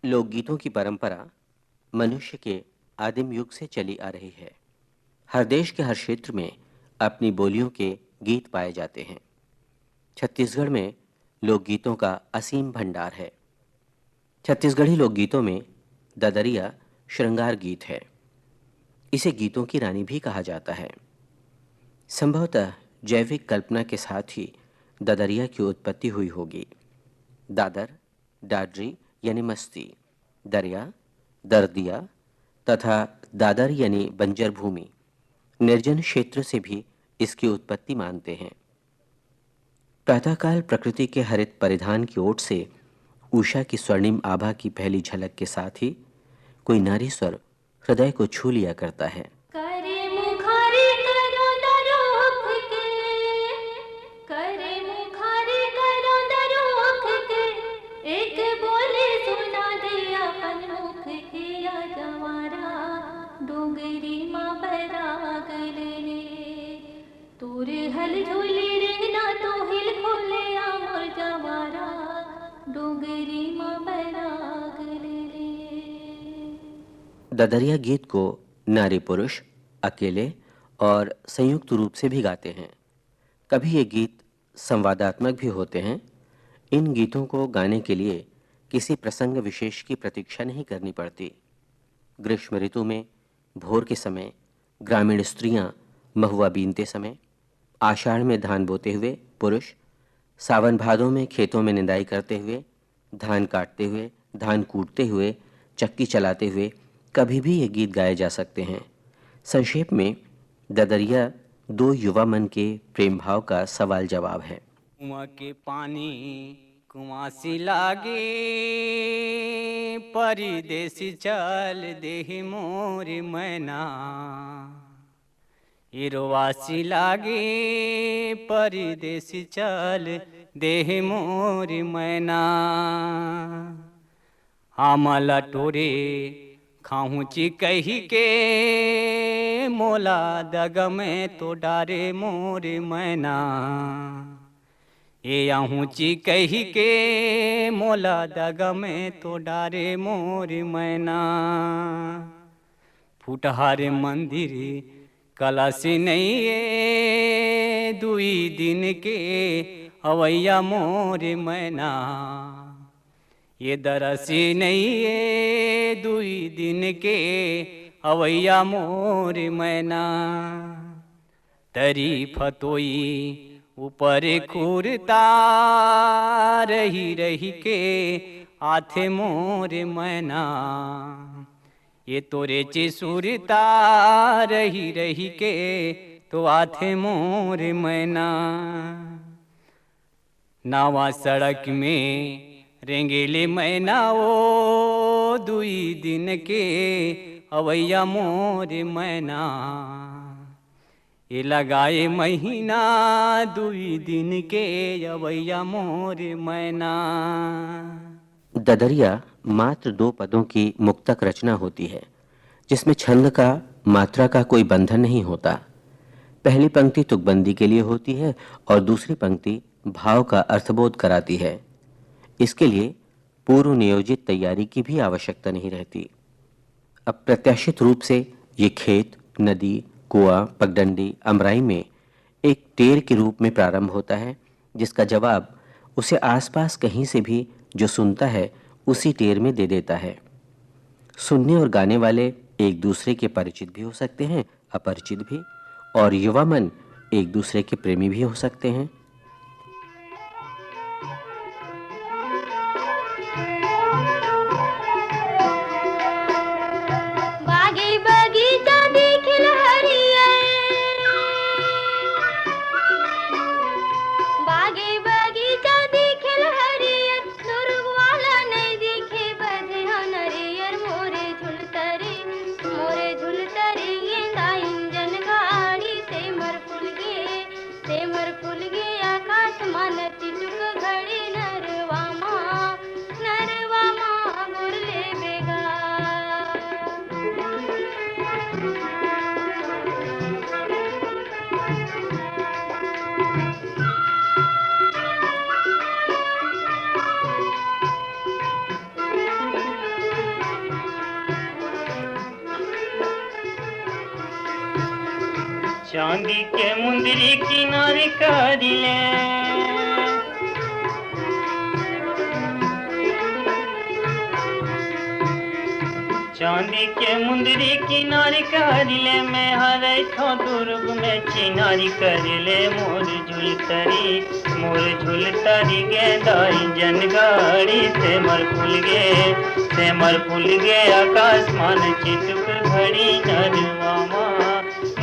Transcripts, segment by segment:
लोकगीतों की परंपरा मनुष्य के आदिम युग से चली आ रही है। हर देश के हर क्षेत्र में अपनी बोलियों के गीत पाए जाते हैं। छत्तीसगढ़ में लोकगीतों का असीम भंडार है। छत्तीसगढ़ी लोकगीतों में ददरिया श्रृंगार गीत है। इसे गीतों की रानी भी कहा जाता है। संभवतः जैविक कल्पना के साथ ही ददरिया की उत्पत्ति हुई होगी। दादर, डाडरी यानी मस्ती, दरिया, दर्दिया तथा दादर यानी बंजर भूमि, निर्जन क्षेत्र से भी इसकी उत्पत्ति मानते हैं। प्रातःकाल प्रकृति के हरित परिधान की ओट से उषा की स्वर्णिम आभा की पहली झलक के साथ ही कोई नारी स्वर हृदय को छू लिया करता है। ददरिया गीत को नारी पुरुष अकेले और संयुक्त रूप से भी गाते हैं। कभी ये गीत संवादात्मक भी होते हैं। इन गीतों को गाने के लिए किसी प्रसंग विशेष की प्रतीक्षा नहीं करनी पड़ती। ग्रीष्म ऋतु में भोर के समय ग्रामीण स्त्रियां महुआ बीनते समय, आषाढ़ में धान बोते हुए पुरुष, सावन भादों में खेतों में निंदाई करते हुए, धान काटते हुए, धान कूटते हुए, चक्की चलाते हुए कभी भी ये गीत गाए जा सकते हैं। संक्षेप में ददरिया दो युवा मन के प्रेम भाव का सवाल जवाब है। कुआं के पानी कुआं सी लागे, परदेसी चल देहि मोर मैना। इरवासी लागे परदेसी चल देहि मोर मैना। आमला टोरे खाऊची कही के, मोला दग में तो डारे मोर मैना। ए आहूची कही के, मोला दग में तो डारे मोर मैना। फुटहारे मंदिर कलसी नहीं ए, दुई दिन के अवैया मोर मैना। ये दरसी नहीं ए, दुई दिन के अवैया मोर मैना। तरी फतोई ऊपर खुरता, रही रही के आथे मोर मैना। ये तोरे चिसुरता, रही रही के तो आथे मोर मैना। नावा सड़क में रेंगेले मैना ओ, दुई दिन के अवैया मोर मैना। ये लगाए महीना, दुई दिन के अवैया मोर मैना। ददरिया मात्र दो पदों की मुक्तक रचना होती है, जिसमें छंद का, मात्रा का कोई बंधन नहीं होता। पहली पंक्ति तुकबंदी के लिए होती है और दूसरी पंक्ति भाव का अर्थबोध कराती है। इसके लिए पूर्व नियोजित तैयारी की भी आवश्यकता नहीं रहती। अप्रत्याशित रूप से ये खेत, नदी, कुआं, पगडंडी, अमराई में एक टेर के रूप में प्रारंभ होता है, जिसका जवाब उसे आसपास कहीं से भी जो सुनता है उसी टेर में दे देता है। सुनने और गाने वाले एक दूसरे के परिचित भी हो सकते हैं, अपरिचित भी, और युवा मन एक दूसरे के प्रेमी भी हो सकते हैं। फूल गे चांदी के मुंदरी किनारे करिले, चांदी के मुंदरी किनारे करिले, मैं हरे थो दुर्ग में चिनारी करिले। मोर झुलतरी गेंदाई जनगाड़ी से मर फूल गे आकाशमान चिटुक घड़ी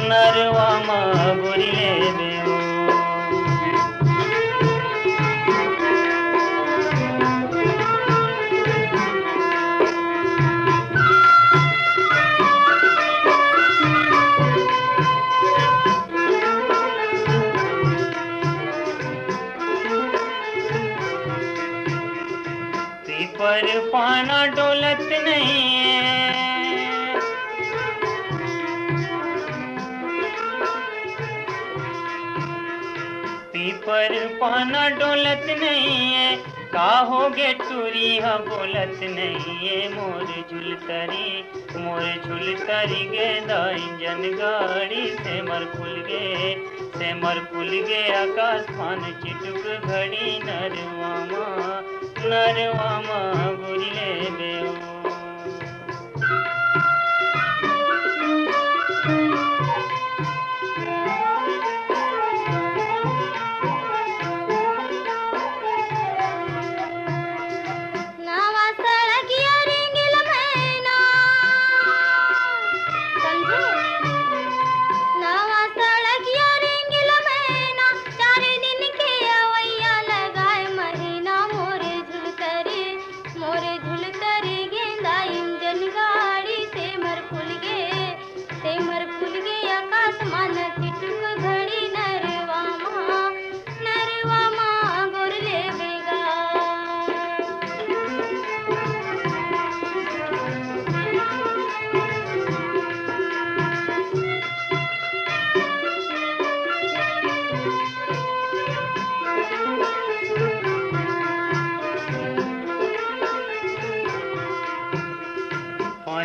नरवामा गोरिले बेओ। पर पाना डोलत नहीं है, पीपर पाना डोलत नहीं है, काहोगे टूरिया बोलत नहीं है। मोर झुलतरी गेंदाई जनगाड़ी से मर फूल गे आकाशमान चिटुक घड़ी नरवामा गोरिले बेओ।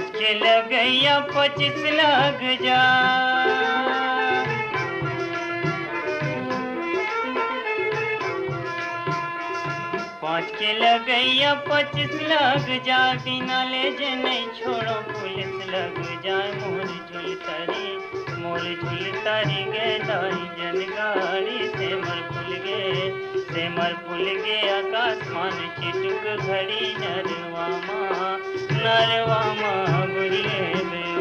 के लगैया 25 लग जा, पाँच के लगैया 25 लग जा, बिना ले जे नहीं छोड़ो पुलिस लग जाए। मोर झुलतरी गेंदाई जनगाड़ी से मर फूल गे आकाशमान चिटुक घड़ी नरवामा गोरिले बेओ।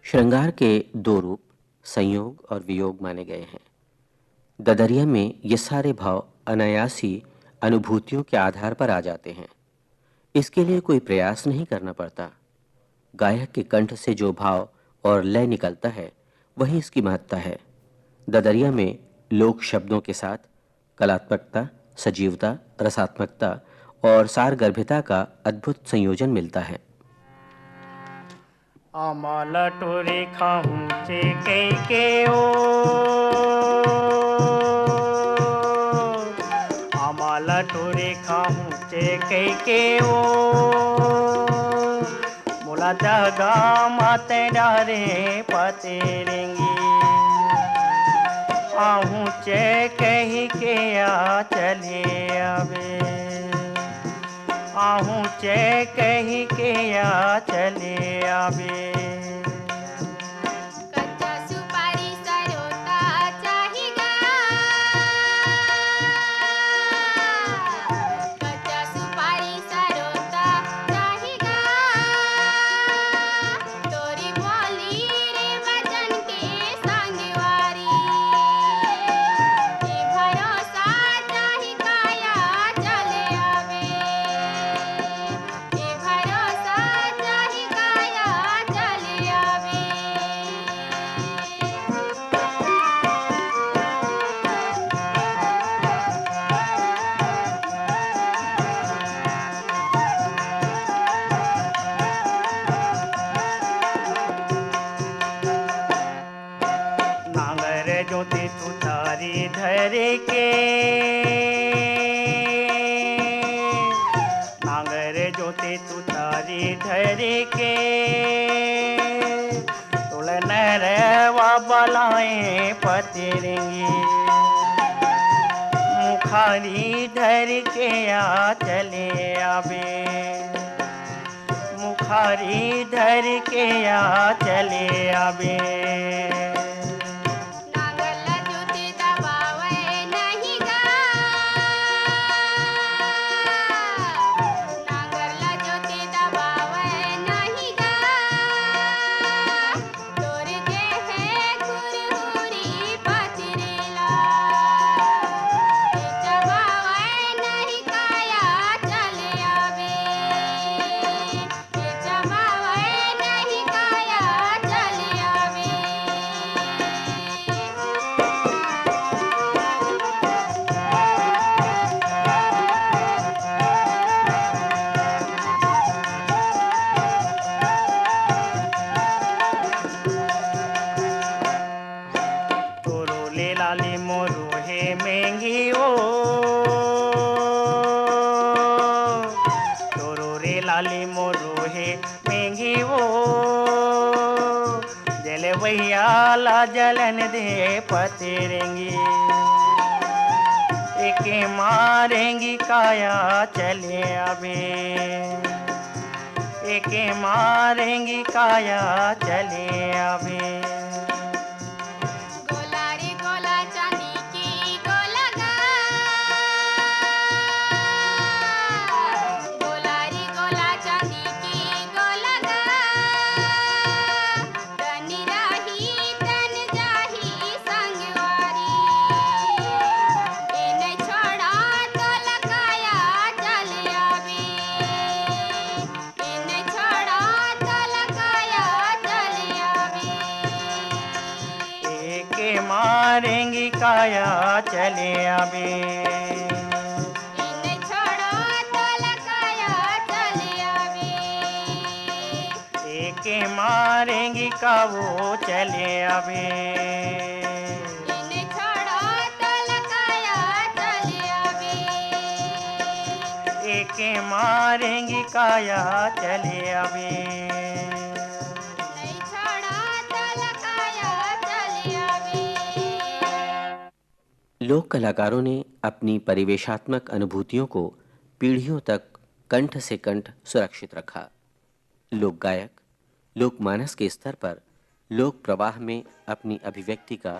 श्रृंगार के दो रूप संयोग और वियोग माने गए हैं। ददरिया में ये सारे भाव अनायासी अनुभूतियों के आधार पर आ जाते हैं। इसके लिए कोई प्रयास नहीं करना पड़ता। गायक के कंठ से जो भाव और लय निकलता है वही इसकी महत्ता है। ददरिया में लोक शब्दों के साथ कलात्मकता, सजीवता, रसात्मकता और सारगर्भिता का अद्भुत संयोजन मिलता है। आमाला टोरे खाऊं चे के ओ, आमाला टोरे खाऊं चे के ओ, मोला जगा माते डारे पाते रेंगी, आहूं चे कही के आ चले आवे, आहूं चे कही के आ चले आवे। कच्चा सुपारी सरोता धर के नांगर जोते तू तारी धर के तुलन रेवा बलाए पतेरेंगे मुखारी धर के आ चले आवे मुखारी धर के आ चले आवे लाली मोरू है महंगी ओ तोरो रे लाली मोरू है महंगी ओ जल भैया ला जलन दे पतेरेंगी एक मारेंगी काया चले आवे एक मारेंगी काया चले आवे मारेंगी काया चले आवे इन्हें छोड़ो तो लकाया चले आवे एक मारेंगी का वो चले आवे इन्हें छोड़ो तो लकाया चले आवे एक मारेंगी काया चले आवे लोक कलाकारों ने अपनी परिवेशात्मक अनुभूतियों को पीढ़ियों तक कंठ से कंठ सुरक्षित रखा। लोक गायक लोकमानस के स्तर पर लोक प्रवाह में अपनी अभिव्यक्ति का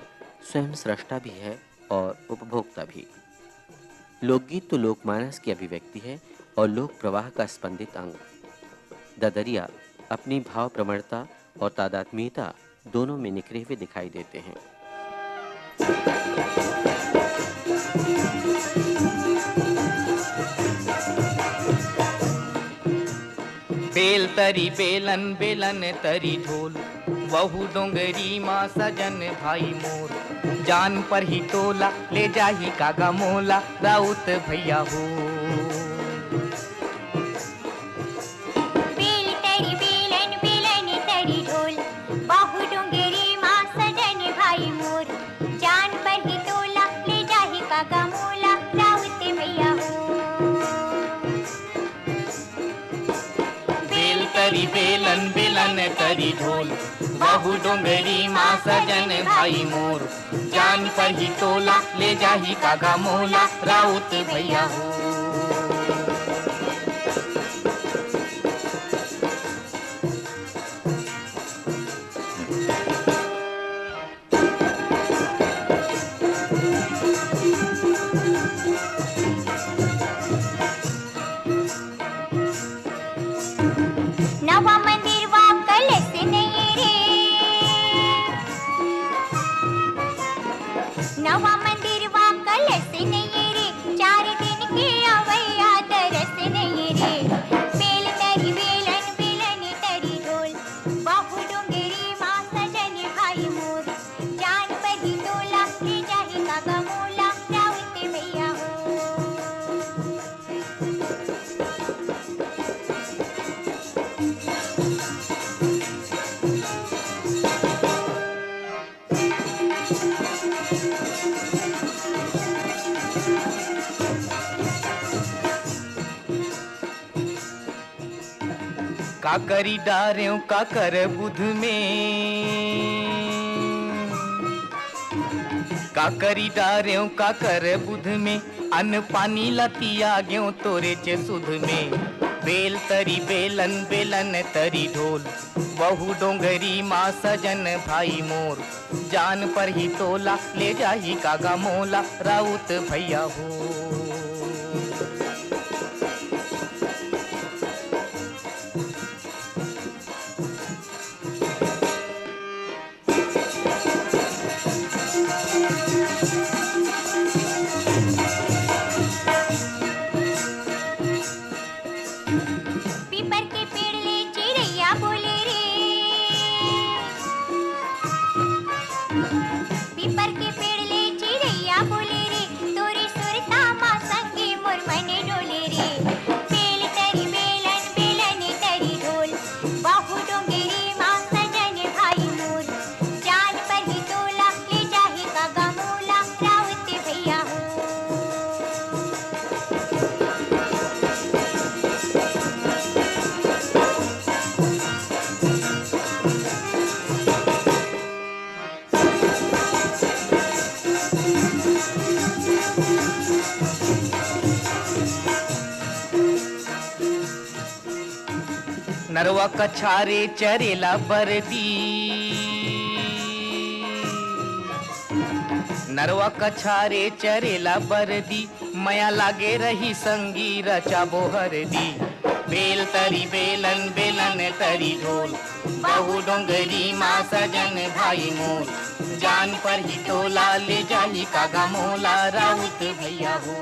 स्वयं स्रष्टा भी है और उपभोक्ता भी। लोकगीत तो लोकमानस की अभिव्यक्ति है और लोक प्रवाह का स्पंदित अंग। ददरिया अपनी भाव प्रवणता और तादात्म्यता दोनों में निखरे हुए दिखाई देते हैं। बेल तरी बेलन बेलन तरी ढोल बहु डोंगरी माँ सजन भाई मोर जान पर ही तोला ले जाही कागा मोला राउत भैया हो बेल तरी बेलन बेलन तरी ढोल बहु डोंगरी माँ सजन भाई मोर जान पर ही तोला ले जाही कागा मोला राउत भैया हो तरी बेलन बेलन तरी ढोल बहु डोंगरी माँ सजन भाई मोर जान पर ही तोला ले जाही कागा मोला राउत भैया हो नवा मंदिर वा कलश नहीं रे नवा मंदिर वा कलश नहीं रे 4 दिन के अवैया दरस नहीं रे बेल तरी बेलन बेलन तरी ढोल बहु डोंगरी माँ सजन भाई मोर जान पर ही तोला ले जाही कागा मोला राउत भैया हो का करी डार्यों का कर बुध में, का करी डार्यों का कर बुध में, अन्न पानी लतिया ग्यों तोरे चे सुध में। बेल तरी बेलन बेलन तरी ढोल, बहु डोंगरी माँ सजन भाई मोर। जान पर ही तोला ले जाही कागा मोला, राउत भैया हो। पीपर के पेड़ ले चिड़ैया बोले रे, पीपर के पेड़ ले चिड़ैया बोले रे, तोरे सुरता माँ संगे मोर मने डोले रे। बेल तरी बेलन बेलन तरी ढोल, बाहु डोंगरी माँ सजन भाई मोर। जान पर ही तोला ले जाही कागा मोला, राउत भैया हो। नरवा कछारे चरेला बरदी, नरवा कछारे चरेला बरदी, मया लागे रही संगी रचा बोहर दी। बेल तरी बेलन बेलन तरी ढोल, बहु डोंगरी माँ सजन भाई मोर। जान पर ही तोला ले जाही कागा मोला, राउत भैया हो।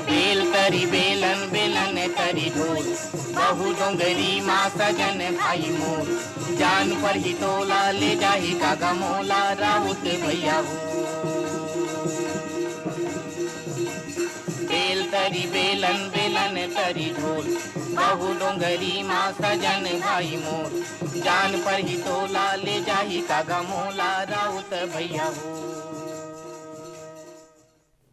बेल तरी बेलन बेलन तरी ढोल, बहु डोंगरी माँ सजन भाई मोर। जान पर ही तोला ले जाही कागा मोला, राउत भैया हो। बेल तरी बेलन बेलन तरी ढोल, बहु डोंगरी माँ सजन भाई मोर। जान पर ही तोला ले जाही कागा मोला, राउत भैया हो।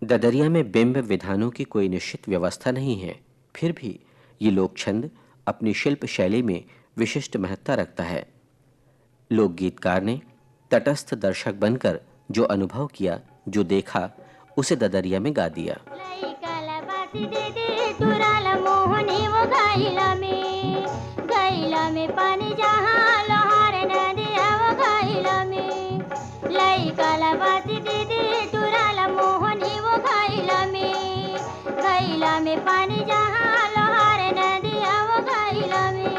ददरिया में बिंब विधानों की कोई निश्चित व्यवस्था नहीं है, फिर भी ये लोक छंद अपनी शिल्प शैली में विशिष्ट महत्ता रखता है। लोक गीतकार ने तटस्थ दर्शक बनकर जो अनुभव किया, जो देखा, उसे ददरिया में गा दिया। पानी जहाँ लोहार नदिया वो गाइला में, लाई काला बाती दीदी तुराला मोहनी वो गाइला में पानी जहाँ लोहार नदिया वो गाइला में।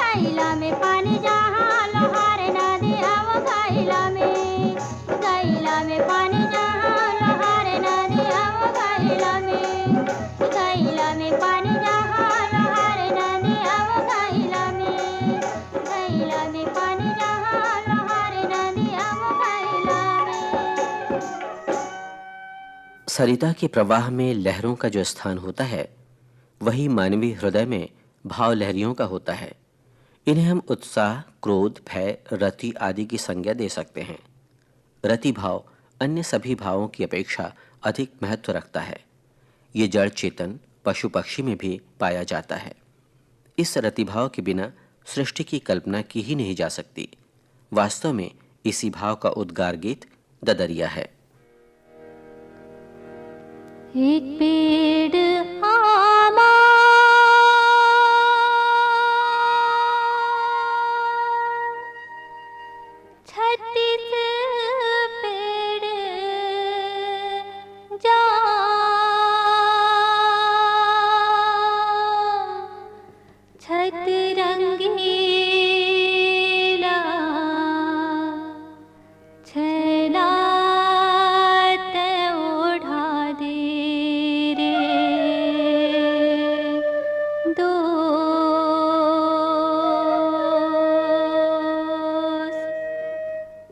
गैला में पानी जहाँ लोहार नदी आव गैला में पानी जहाँ लोहार नदी आव गैला में पानी जहाँ लोहार नदी आव गैला में पानी जहाँ लोहार नदी आव गैला में। सरिता के प्रवाह में लहरों का जो स्थान होता है वही मानवीय हृदय में भाव लहरियों का होता है। इन्हें हम उत्साह, क्रोध, भय, रति आदि की संज्ञा दे सकते हैं। रति भाव अन्य सभी भावों की अपेक्षा अधिक महत्व रखता है। ये जड़ चेतन पशु पक्षी में भी पाया जाता है। इस रति भाव के बिना सृष्टि की कल्पना की ही नहीं जा सकती। वास्तव में इसी भाव का उद्गार गीत ददरिया है। एक पेड़ आमा छत्तीस पेड़ छत रंगीला छला ओढ़ा दे रे दोस्त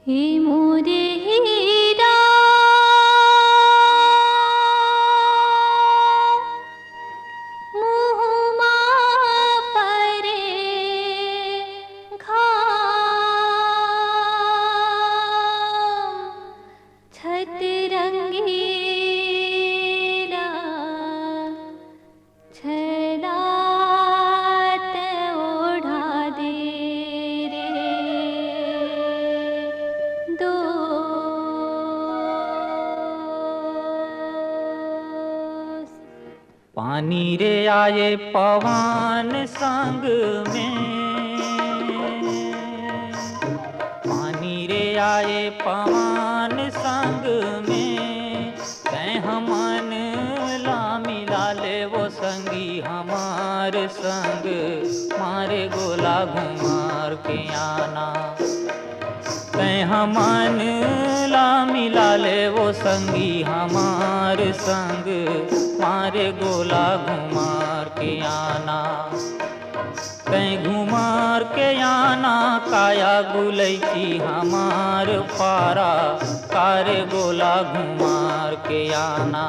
हे मोरे हीरा मुँहमा परे घाम छत रंगीला छलात ओढ़ा दे रे दोस्त। पानी रे आए पवन संग में, पानी रे आए पवन संग में, तै हमन ला मिला ले वो संगी हमार संग, मारे गोला घुमार के आना। तै हमन ला मिला ले वो संगी हमार संग, मारे गोला घुमार के आना। तै घुमार के आना काया गुलैची हमार पारा, कारे गोला घुमार के आना।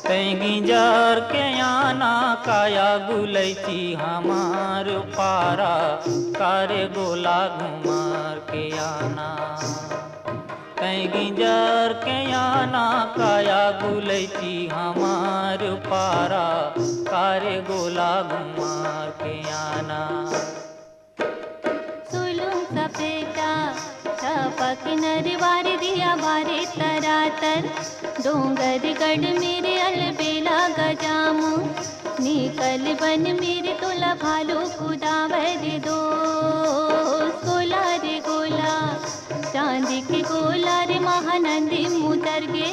तै गिंजार के आना काया गुलैची हमार पारा, कारे गोला घुमार के आना। तै गिंजार के आना काया गुलैची हमार पारा, कारे गोला घुमार के आना। सुलूं सपेटा छपक नरवार दिया बारे तरातर, डोंगर गढ़ मेरे अलबेला गजामू, निकल बन मेरे तोला भालू कुदावर दो। गोला रे गोला चांदी के गोला रे महानंदी मुतर गे,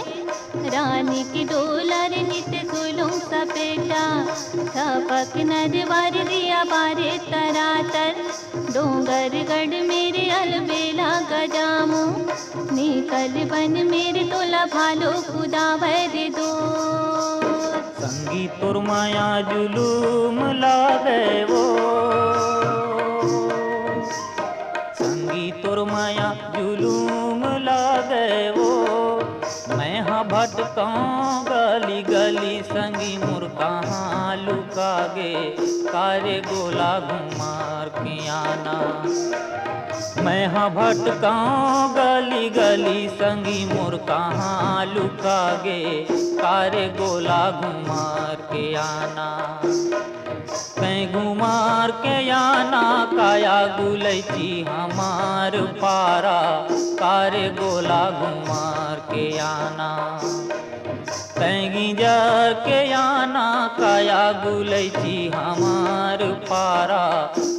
रानी की डोला रे नित्य सुलूं सपेटा छपक नरवार दिया बारे तरातर, डोंगर गढ़ मेरे अलबेला गजामू, निकल बन मेरे तोला भालो कुदावर दो। संगी तुर माया जुलूम लागे वो, संगी तुर माया जुलूम लागे वो। मैं हाँ भटका गली गली संगी मुर कहाँ लुकागे, कारे गोला घुमार के आना। मैं हाँ भटका गली गली संगी मुर कहाँ लुकागे, कारे गोला घुमार के आना। तै घुमार के आना काया गुलैची हमार पारा, कारे गोला घुमार के आना। तै गिंजार के आना काया गुलैची हमार पारा,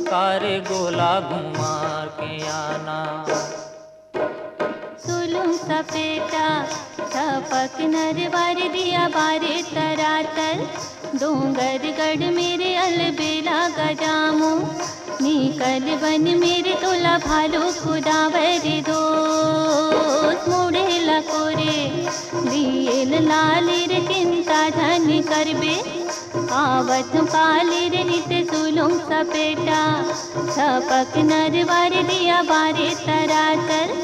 कारे गोला घुमार के आना। सुलूं सपेटा छपक नरवार दिया बारे तरातर, डोंगरगढ़ मेरे अलबेला गजामो निकल बन मेरे तोला भालो खुदावरी दोस्त मुड़ेला कोरे दिएल लालिर चिंता धन करबे आवत कालिर नित सुलुम सपेटा छपक नरवार दिया बारे तरातर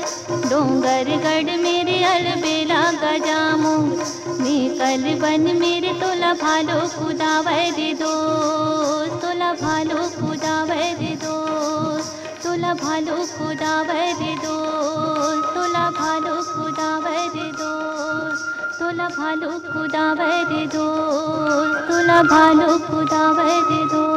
डोंगरगढ़ मेरे अलबेला गजामो निकल बन मेरे तोला भालो खुदावरी दोस्त तोला भालो खुदावरी दोस्त तोला भालो खुदावरी दोस्त तोला भालो खुदावरी दोस्त तोला भालो खुदावरी दोस्त तोला भालो खुदावरी दोस्त